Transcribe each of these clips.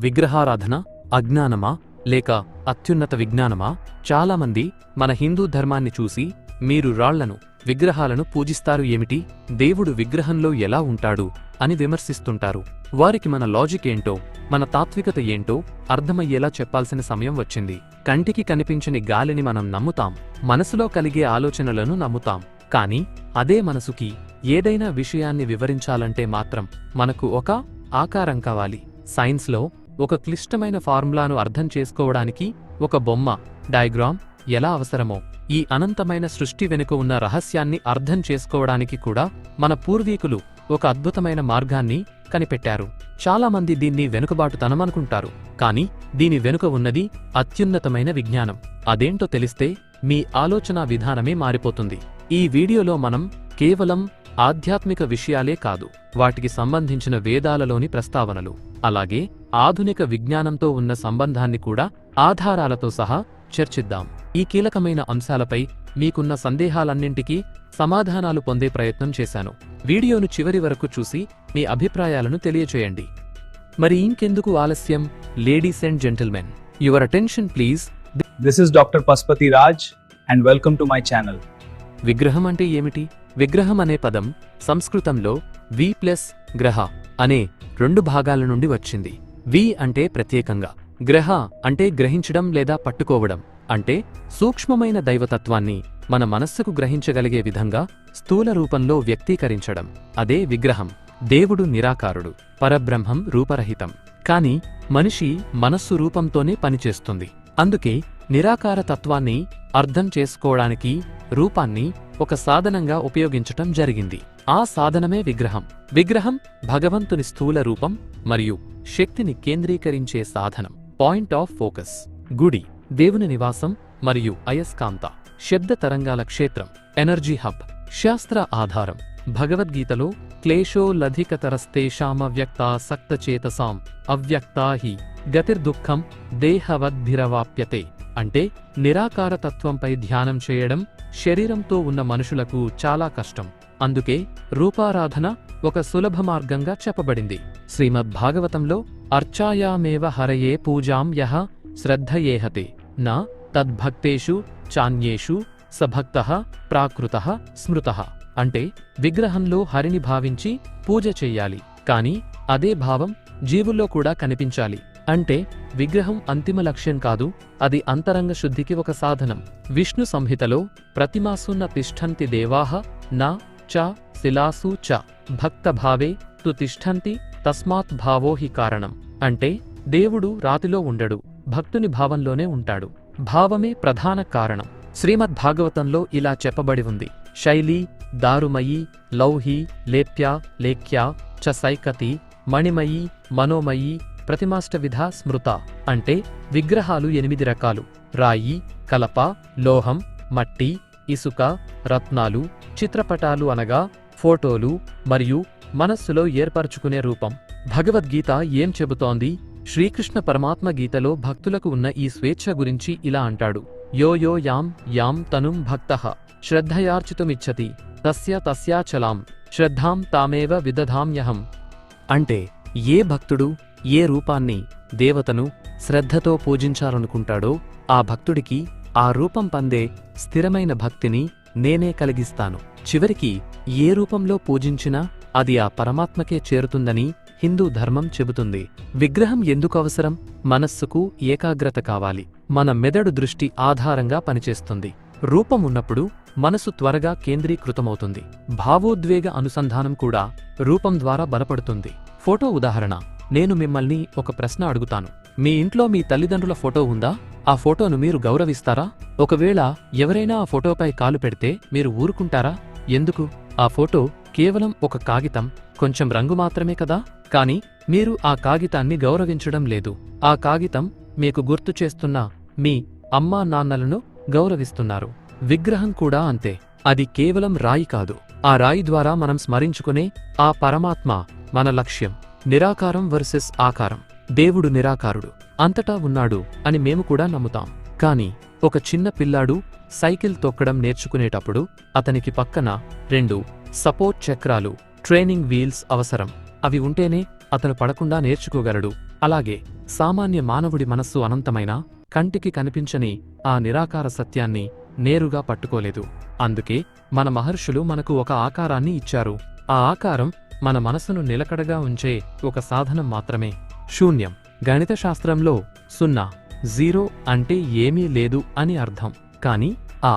విగ్రహారాధన అజ్ఞానమా లేక అత్యున్నత విజ్ఞానమా? చాలామంది మన హిందూ ధర్మాన్ని చూసి మీరు రాళ్లను విగ్రహాలను పూజిస్తారు ఏమిటి, దేవుడు విగ్రహంలో ఎలా ఉంటాడు అని విమర్శిస్తుంటారు. వారికి మన లాజిక్ ఏంటో, మన తాత్వికత ఏంటో అర్థమయ్యేలా చెప్పాల్సిన సమయం వచ్చింది. కంటికి కనిపించని గాలిని మనం నమ్ముతాం, మనసులో కలిగే ఆలోచనలను నమ్ముతాం. కానీ అదే మనసుకి ఏదైనా విషయాన్ని వివరించాలంటే మాత్రం మనకు ఒక ఆకారం కావాలి. సైన్స్లో ఒక క్లిష్టమైన ఫార్ములాను అర్థం చేసుకోవడానికి ఒక బొమ్మ, డయాగ్రామ్ ఎలా అవసరమో, ఈ అనంతమైన సృష్టి వెనుక ఉన్న రహస్యాన్ని అర్థం చేసుకోవడానికి కూడా మన పూర్వీకులు ఒక అద్భుతమైన మార్గాన్ని కనిపెట్టారు. చాలామంది దీన్ని వెనుకబాటుతనమనుకుంటారు, కానీ దీని వెనుక ఉన్నది అత్యున్నతమైన విజ్ఞానం. అదేంటో తెలిస్తే మీ ఆలోచనా విధానమే మారిపోతుంది. ఈ వీడియోలో మనం కేవలం ఆధ్యాత్మిక విషయాలే కాదు, వాటికి సంబంధించిన వేదాలలోని ప్రస్తావనలు, అలాగే ఆధునిక విజ్ఞానంతో ఉన్న సంబంధాన్ని కూడా ఆధారాలతో సహా చర్చిద్దాం. ఈ కీలకమైన అంశాలపై మీకున్న సందేహాలన్నింటికీ సమాధానాలు పొందే ప్రయత్నం చేశాను. వీడియోను చివరి వరకు చూసి మీ అభిప్రాయాలను తెలియచేయండి. మరి ఇంకెందుకు ఆలస్యం, ladies and gentlemen, your attention please. This is doctor Pashupati Raj and welcome to my channel. విగ్రహం అంటే ఏమిటి? విగ్రహం అనే పదం సంస్కృతంలో వి ప్లస్ గ్రహ అనే 2 భాగాల నుండి వచ్చింది. వి అంటే ప్రత్యేకంగా, గ్రహ అంటే గ్రహించడం లేదా పట్టుకోవడం, అంటే సూక్ష్మమైన దైవతత్వాన్ని మన మనస్సుకు గ్రహించగలిగే విధంగా స్థూల రూపంలో వ్యక్తీకరించడం. అదే విగ్రహం. దేవుడు నిరాకారుడు, పరబ్రహ్మం రూపరహితం. కాని మనిషి మనస్సు రూపంతోనే పనిచేస్తుంది. అందుకే నిరాకార తత్వాన్ని అర్థం చేసుకోవడానికి రూపాన్ని ఒక సాధనంగా ఉపయోగించటం జరిగింది. ఆ సాధనమే విగ్రహం. విగ్రహం భగవంతుని స్థూల రూపం మరియు శక్తిని కేంద్రీకరించే సాధనం, పాయింట్ ఆఫ్ ఫోకస్. గుడి దేవుని నివాసం మరియు అయస్కాంత శబ్ద తరంగాల క్షేత్రం, ఎనర్జీ హబ్. శాస్త్ర ఆధారం భగవద్గీతలో క్లేశో లధికతరస్తేషామవ్యక్తాసక్తచేతసాం అవ్యక్తా హి గతిర్దుఃఖం దేహవద్భిరవాప్యతే. అంటే నిరాకార తత్వంపై ధ్యానం చేయడం శరీరంతో ఉన్న మనుషులకు చాలా కష్టం. అందుకే రూపారాధన ఒక సులభ మార్గంగా చెప్పబడింది. శ్రీమద్భాగవతంలో అర్చాయామేవ హరయే పూజాం యః శ్రద్ధయేహతే నా తద్భక్తేషు చాన్యేషు సభక్తః ప్రాకృతః స్మృతః. అంటే విగ్రహంలో హరిని భావించి పూజ చెయ్యాలి, కాని అదే భావం జీవుల్లో కూడా కనిపించాలి. అంటే విగ్రహం అంతిమ లక్ష్యం కాదు, అది అంతరంగ శుద్ధికి ఒక సాధనం. విష్ణు సంహితలో ప్రతిమాసున్న తిష్ఠంతి దేవాః నా చ శిలాసు చ భక్తభావే తు తిష్ఠంతి తస్మాత్ భావో హి కారణం. అంటే దేవుడు రాతిలో ఉండడు, భక్తుని భావంలోనే ఉంటాడు. భావమే ప్రధాన కారణం. శ్రీమద్భాగవతంలో ఇలా చెప్పబడి ఉంది: శైలి దారుమయీ లౌహి లేప్యా లేఖ్యా చ సైకతి మణిమయీ మనోమయీ ప్రతిమాష్టవిధ స్మృత. అంటే విగ్రహాలు 8 రకాలు: రాయి, కలప, లోహం, మట్టి, ఇసుక, రత్నాలు, చిత్రపటాలు అనగా ఫోటోలు, మరియు మనస్సులో ఏర్పరచుకునే రూపం. భగవద్గీత ఏం చెబుతోంది? శ్రీకృష్ణ పరమాత్మ గీతలో భక్తులకు ఉన్న ఈ స్వేచ్ఛ గురించి ఇలా అంటాడు: యో యో యాం యాం తనుం భక్తః శ్రద్ధయార్చితుమిచ్చతి తస్య తస్యాచలాం శ్రద్ధాం తామేవ విదధామ్యహం. అంటే ఏ భక్తుడు ఏ రూపాన్ని, దేవతను శ్రద్ధతో పూజించాలనుకుంటాడో ఆ భక్తుడికి ఆ రూపం పందే స్థిరమైన భక్తిని నేనే కలిగిస్తాను. చివరికి ఏ రూపంలో పూజించినా అది ఆ పరమాత్మకే చేరుతుందని హిందూ ధర్మం చెబుతుంది. విగ్రహం ఎందుకు అవసరం? మనస్సుకు ఏకాగ్రత కావాలి. మన మెదడు దృష్టి ఆధారంగా పనిచేస్తుంది. రూపం ఉన్నప్పుడు మనసు త్వరగా కేంద్రీకృతమవుతుంది. భావోద్వేగ అనుసంధానం కూడా రూపం ద్వారా బలపడుతుంది. ఫోటో ఉదాహరణ. నేను మిమ్మల్ని ఒక ప్రశ్న అడుగుతాను. మీ ఇంట్లో మీ తల్లిదండ్రుల ఫోటో ఉందా? ఆ ఫోటోను మీరు గౌరవిస్తారా? ఒకవేళ ఎవరైనా ఆ ఫోటోపై కాలు పెడితే మీరు ఊరుకుంటారా? ఎందుకు? ఆ ఫోటో కేవలం ఒక కాగితం, కొంచెం రంగు మాత్రమే కదా. కాని మీరు ఆ కాగితాన్ని గౌరవించడం లేదు. ఆ కాగితం మీకు గుర్తు చేస్తున్న మీ అమ్మా నాన్నలను గౌరవిస్తున్నారు. విగ్రహం కూడా అంతే. అది కేవలం రాయి కాదు. ఆ రాయి ద్వారా మనం స్మరించుకునే ఆ పరమాత్మ మన లక్ష్యం. నిరాకారం వర్సెస్ ఆకారం. దేవుడు నిరాకారుడు, అంతటా ఉన్నాడు అని మేము కూడా నమ్ముతాం. కాని ఒక చిన్న పిల్లాడు సైకిల్ తొక్కడం నేర్చుకునేటప్పుడు అతనికి పక్కన 2 సపోర్ట్ చక్రాలు, ట్రైనింగ్ వీల్స్ అవసరం. అవి ఉంటేనే అతను పడకుండా నేర్చుకోగలడు. అలాగే సామాన్య మానవుడి మనస్సు అనంతమైన, కంటికి కనిపించని ఆ నిరాకార సత్యాన్ని నేరుగా పట్టుకోలేదు. అందుకే మన మహర్షులు మనకు ఒక ఆకారాన్ని ఇచ్చారు. ఆ ఆకారం మన మనసును నిలకడగా ఉంచే ఒక సాధనం మాత్రమే. శూన్యం. గణిత శాస్త్రంలో 0, 0 అంటే ఏమీ లేదు అని అర్థం. కాని ఆ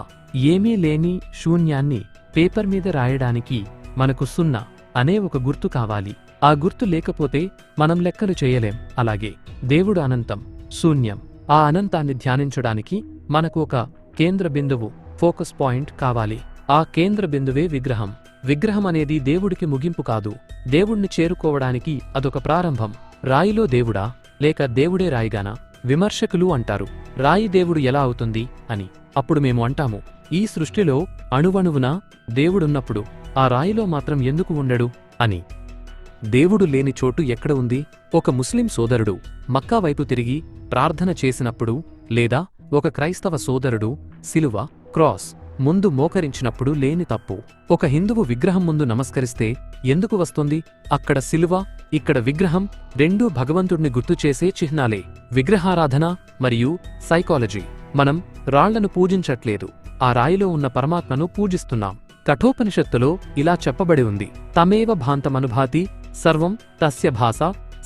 ఏమీ లేని శూన్యాన్ని పేపర్ మీద రాయడానికి మనకు 0 అనే ఒక గుర్తు కావాలి. ఆ గుర్తు లేకపోతే మనం లెక్కలు చేయలేం. అలాగే దేవుడు అనంతం, శూన్యం. ఆ అనంతాన్ని ధ్యానించడానికి మనకు ఒక కేంద్ర బిందువు, ఫోకస్ పాయింట్ కావాలి. ఆ కేంద్ర బిందువే విగ్రహం. విగ్రహం అనేది దేవుడికి ముగింపు కాదు, దేవుణ్ణి చేరుకోవడానికి అదొక ప్రారంభం. రాయిలో దేవుడా, లేక దేవుడే రాయిగానా? విమర్శకులు అంటారు, రాయి దేవుడు ఎలా అవుతుంది అని. అప్పుడు మేము అంటాము, ఈ సృష్టిలో అణువణువునా దేవుడున్నప్పుడు ఆ రాయిలో మాత్రం ఎందుకు ఉండడు అని. దేవుడు లేని చోటు ఎక్కడ ఉంది? ఒక ముస్లిం సోదరుడు మక్కా వైపు తిరిగి ప్రార్థన చేసినప్పుడు, లేదా ఒక క్రైస్తవ సోదరుడు సిలువ, క్రాస్ ముందు మోకరించినప్పుడు లేని తప్పు. ఒక హిందువు విగ్రహం ముందు నమస్కరిస్తే ఎందుకు వస్తుంది? అక్కడ సిలువ, ఇక్కడ విగ్రహం రెండూ భగవంతుడిని గుర్తుచేసే చిహ్నాలే. విగ్రహారాధన మరియు సైకాలజీ. మనం రాళ్లను పూజించట్లేదు, ఆ రాయిలో ఉన్న పరమాత్మను పూజిస్తున్నాం. కఠోపనిషత్తులో ఇలా చెప్పబడి ఉంది, తమేవ భాంతమనుభాతి సర్వం తస్య భాస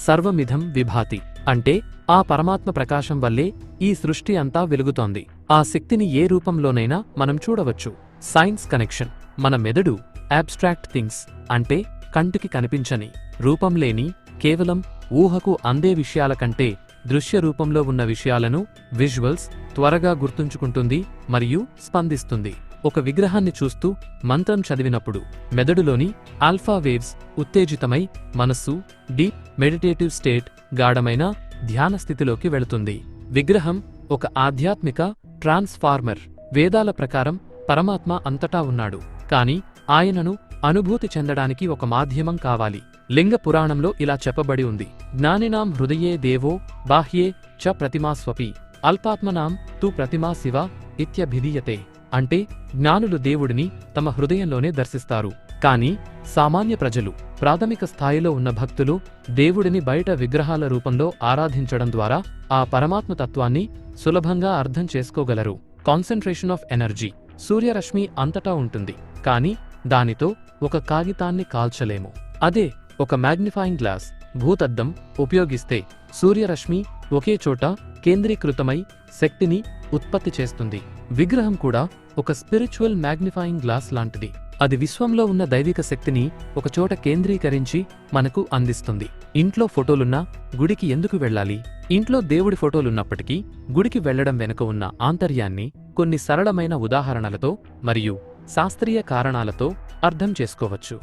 సర్వమిధం విభాతి. అంటే ఆ పరమాత్మ ప్రకాశం వల్లే ఈ సృష్టి అంతా వెలుగుతోంది. ఆ శక్తిని ఏ రూపంలోనైనా మనం చూడవచ్చు. Science connection. మన మెదడు అబ్స్ట్రాక్ట్ థింగ్స్ అంటే కంటికి కనిపించని, రూపం లేని, కేవలం ఊహకు అందే విషయాల కంటే దృశ్య రూపంలో ఉన్న విషయాలను, విజువల్స్ త్వరగా గుర్తుంచుకుంటుంది మరియు స్పందిస్తుంది. ఒక విగ్రహాన్ని చూస్తూ మంత్రం చదివినప్పుడు మెదడులోని ఆల్ఫా వేవ్స్ ఉత్తేజితమై మనస్సు డీప్ మెడిటేటివ్ స్టేట్, గాఢమైన ధ్యాన స్థితిలోకి వెళుతుంది. విగ్రహం ఒక ఆధ్యాత్మిక ట్రాన్స్ఫార్మర్. వేదాల ప్రకారం పరమాత్మ అంతటా ఉన్నాడు, కాని ఆయనను అనుభూతి చెందడానికి ఒక మాధ్యమం కావాలి. లింగ పురాణంలో ఇలా చెప్పబడి ఉంది, జ్ఞానినాం హృదయే దేవో బాహ్యే చ ప్రతిమాస్వపి అల్పాత్మనాం తు ప్రతిమా శివ ఇత్యభిధీయతే. అంటే జ్ఞానులు దేవుడిని తమ హృదయంలోనే దర్శిస్తారు. కాని సామాన్య ప్రజలు, ప్రాథమిక స్థాయిలో ఉన్న భక్తులు దేవుడిని బయట విగ్రహాల రూపంలో ఆరాధించడం ద్వారా ఆ పరమాత్మ తత్వాన్ని సులభంగా అర్థం చేసుకోగలరు. Concentration of energy. సూర్యరశ్మి అంతటా ఉంటుంది, కాని దానితో ఒక కాగితాన్ని కాల్చలేము. అదే ఒక మ్యాగ్నిఫైయింగ్ గ్లాస్, భూతద్దం ఉపయోగిస్తే సూర్యరశ్మి ఒకే చోట కేంద్రీకృతమై శక్తిని ఉత్పత్తి చేస్తుంది. విగ్రహం కూడా ఒక స్పిరిచువల్ మ్యాగ్నిఫైయింగ్ గ్లాస్ లాంటిది. అది విశ్వంలో ఉన్న దైవిక శక్తిని ఒకచోట కేంద్రీకరించి మనకు అందిస్తుంది. ఇంట్లో ఫోటోలున్నా గుడికి ఎందుకు వెళ్ళాలి? ఇంట్లో దేవుడి ఫోటోలున్నప్పటికీ గుడికి వెళ్లడం వెనుక ఉన్న ఆంతర్యాన్ని కొన్ని సరళమైన ఉదాహరణలతో మరియు శాస్త్రీయ కారణాలతో అర్థం చేసుకోవచ్చు.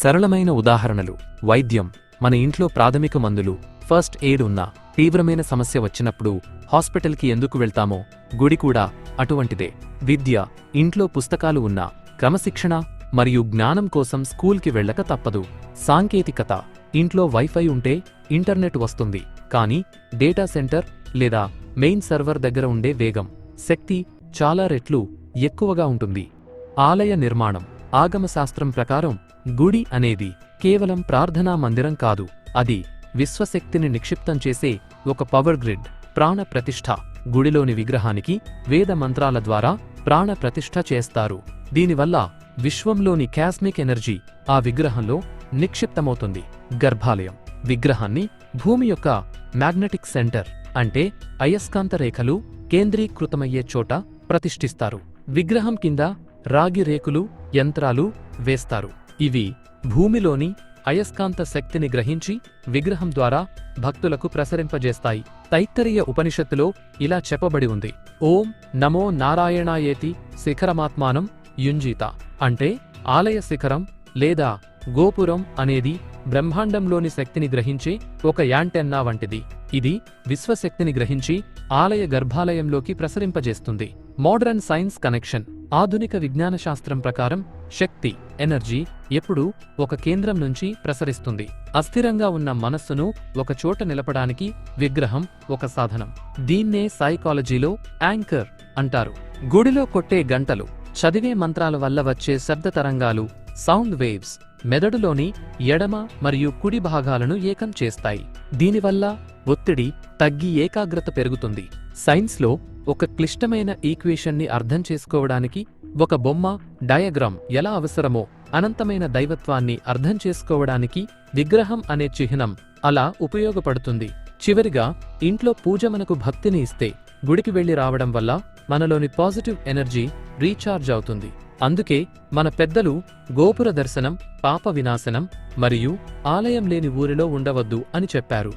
సరళమైన ఉదాహరణలు. వైద్యం. మన ఇంట్లో ప్రాథమిక మందులు, ఫస్ట్ ఎయిడ్ ఉన్నా తీవ్రమైన సమస్య వచ్చినప్పుడు హాస్పిటల్కి ఎందుకు వెళ్తామో గుడి కూడా అటువంటిదే. విద్య. ఇంట్లో పుస్తకాలు ఉన్నా క్రమశిక్షణ మరియు జ్ఞానం కోసం స్కూల్కి వెళ్ళక తప్పదు. సాంకేతికత. ఇంట్లో వైఫై ఉంటే ఇంటర్నెట్ వస్తుంది, కానీ డేటా సెంటర్ లేదా మెయిన్ సర్వర్ దగ్గర ఉండే వేగం, శక్తి చాలా రెట్లు ఎక్కువగా ఉంటుంది. ఆలయ నిర్మాణం. ఆగమశాస్త్రం ప్రకారం గుడి అనేది కేవలం ప్రార్థనా మందిరం కాదు, అది విశ్వశక్తిని నిక్షిప్తం చేసే ఒక పవర్ గ్రిడ్. ప్రాణ ప్రతిష్ఠ. గుడిలోని విగ్రహానికి వేద మంత్రాల ద్వారా ప్రాణ ప్రతిష్ఠ చేస్తారు. దీనివల్ల విశ్వంలోని కాస్మిక్ ఎనర్జీ ఆ విగ్రహంలో నిక్షిప్తమవుతుంది. గర్భాలయం. విగ్రహాన్ని భూమి యొక్క మ్యాగ్నెటిక్ సెంటర్ అంటే అయస్కాంత రేఖలు కేంద్రీకృతమయ్యే చోట ప్రతిష్ఠిస్తారు. విగ్రహం కింద రాగి రేకులు, యంత్రాలు వేస్తారు. ఇవి భూమిలోని అయస్కాంత శక్తిని గ్రహించి విగ్రహం ద్వారా భక్తులకు ప్రసరింపజేస్తాయి. తైత్తరీయ ఉపనిషత్తులో ఇలా చెప్పబడి ఉంది, ఓం నమో నారాయణాయేతి శిఖరమాత్మానం యుంజీత. అంటే ఆలయ శిఖరం లేదా గోపురం అనేది బ్రహ్మాండంలోని శక్తిని గ్రహించే ఒక యాంటెన్నా వంటిది. ఇది విశ్వశక్తిని గ్రహించి ఆలయ గర్భాలయంలోకి ప్రసరింపజేస్తుంది. Modern science connection. ఆధునిక విజ్ఞాన శాస్త్రం ప్రకారం శక్తి, ఎనర్జీ ఎప్పుడూ ఒక కేంద్రం నుంచి ప్రసరిస్తుంది. అస్థిరంగా ఉన్న మనస్సును ఒక చోట నిలపడానికి విగ్రహం ఒక సాధనం. దీన్నే సైకాలజీలో యాంకర్ అంటారు. గుడిలో కొట్టే గంటలు, చదివే మంత్రాల వల్ల వచ్చే శబ్ద తరంగాలు, సౌండ్ వేవ్స్ మెదడులోని ఎడమ మరియు కుడి భాగాలను ఏకం చేస్తాయి. దీనివల్ల ఒత్తిడి తగ్గి ఏకాగ్రత పెరుగుతుంది. సైన్స్లో ఒక క్లిష్టమైన ఈక్వేషన్ని అర్థం చేసుకోవడానికి ఒక బొమ్మ, డయాగ్రామ్ ఎలా అవసరమో అనంతమైన దైవత్వాన్ని అర్థం చేసుకోవడానికి విగ్రహం అనే చిహ్నం అలా ఉపయోగపడుతుంది. చివరిగా, ఇంట్లో పూజ మనకు భక్తిని ఇస్తే గుడికి వెళ్లి రావడం వల్ల మనలోని పాజిటివ్ ఎనర్జీ రీఛార్జ్ అవుతుంది. అందుకే మన పెద్దలు గోపుర దర్శనం పాప వినాశనం మరియు ఆలయం లేని ఊరిలో ఉండవద్దు అని చెప్పారు.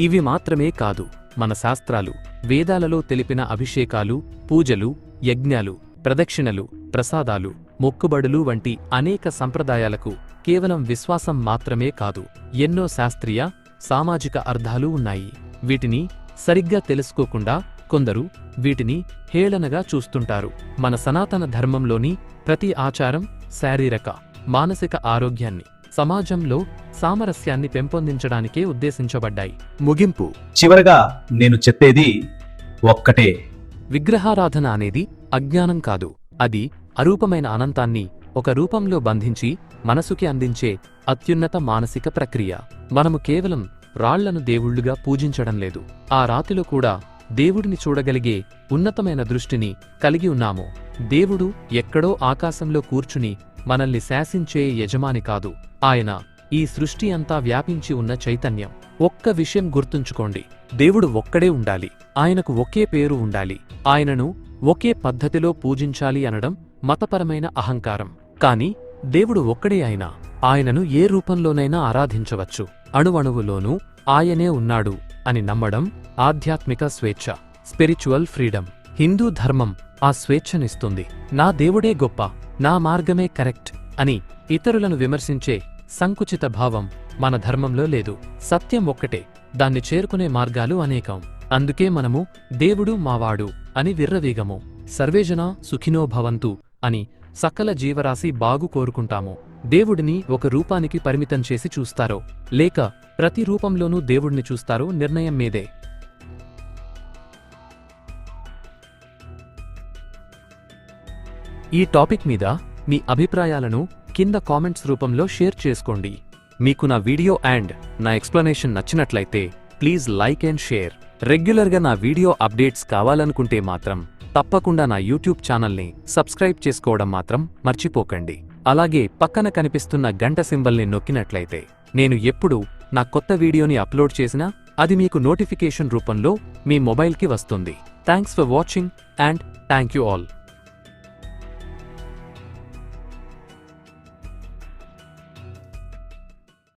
ఇవి మాత్రమే కాదు, మన శాస్త్రాలు, వేదాలలో తెలిపిన అభిషేకాలు, పూజలు, యజ్ఞాలు, ప్రదక్షిణలు, ప్రసాదాలు, మొక్కుబడులు వంటి అనేక సంప్రదాయాలకు కేవలం విశ్వాసం మాత్రమే కాదు, ఎన్నో శాస్త్రీయ, సామాజిక అర్థాలు ఉన్నాయి. వీటిని సరిగ్గా తెలుసుకోకుండా కొందరు వీటిని హేళనగా చూస్తుంటారు. మన సనాతన ధర్మంలోని ప్రతి ఆచారం శారీరక, మానసిక ఆరోగ్యాన్ని, సమాజంలో సామరస్యాన్ని పెంపొందించడానికే ఉద్దేశించబడ్డాయి. ముగింపు: చివరగా నేను చెప్పేది ఒక్కటే. విగ్రహారాధన అనేది అజ్ఞానం కాదు, అది అరూపమైన అనంతాన్ని ఒక రూపంలో బంధించి మనసుకి అందించే అత్యున్నత మానసిక ప్రక్రియ. మనము కేవలం రాళ్లను దేవుళ్లుగా పూజించడం లేదు, ఆ రాతిలో కూడా దేవుడిని చూడగలిగే ఉన్నతమైన దృష్టిని కలిగి ఉన్నాము. దేవుడు ఎక్కడో ఆకాశంలో కూర్చుని మనల్ని శాసించే యజమాని కాదు, ఆయన ఈ సృష్టి అంతా వ్యాపించి ఉన్న చైతన్యం. ఒక్క విషయం గుర్తుంచుకోండి, దేవుడు ఒక్కడే ఉండాలి, ఆయనకు ఒకే పేరు ఉండాలి, ఆయనను ఒకే పద్ధతిలో పూజించాలి అనడం మతపరమైన అహంకారం. కాని దేవుడు ఒక్కడే అయినా ఆయనను ఏ రూపంలోనైనా ఆరాధించవచ్చు. అణువణువులోనూ ఆయనే ఉన్నాడు అని నమ్మడం ఆధ్యాత్మిక స్వేచ్ఛ, స్పిరిచువల్ ఫ్రీడమ్. హిందూ ధర్మం ఆ స్వేచ్ఛనిస్తుంది. నా దేవుడే గొప్ప, నా మార్గమే కరెక్ట్ అని ఇతరులను విమర్శించే సంకుచిత భావం మన ధర్మంలో లేదు. సత్యం ఒక్కటే, దాన్ని చేరుకునే మార్గాలు అనేకం. అందుకే మనము దేవుడు మావాడు అని విర్రవీగము. సర్వేజనా సుఖినో భవంతు అని సకల జీవరాశి బాగు కోరుకుంటాము. దేవుడిని ఒక రూపానికి పరిమితం చేసి చూస్తారో లేక ప్రతి రూపంలోనూ దేవుడిని చూస్తారో నిర్ణయం మీదే. ఈ టాపిక్ మీద మీ అభిప్రాయాలను కింద కామెంట్స్ రూపంలో షేర్ చేసుకోండి. మీకు నా వీడియో అండ్ నా ఎక్స్ప్లనేషన్ నచ్చినట్లయితే ప్లీజ్ లైక్ అండ్ షేర్. రెగ్యులర్గా నా వీడియో అప్డేట్స్ కావాలనుకుంటే మాత్రం తప్పకుండా నా యూట్యూబ్ ఛానల్ని సబ్స్క్రైబ్ చేసుకోవడం మాత్రం మర్చిపోకండి. అలాగే పక్కన కనిపిస్తున్న గంట సింబల్ని నొక్కినట్లయితే నేను ఎప్పుడు నా కొత్త వీడియోని అప్లోడ్ చేసినా అది మీకు నోటిఫికేషన్ రూపంలో మీ మొబైల్కి వస్తుంది. Thanks for watching and thank you all.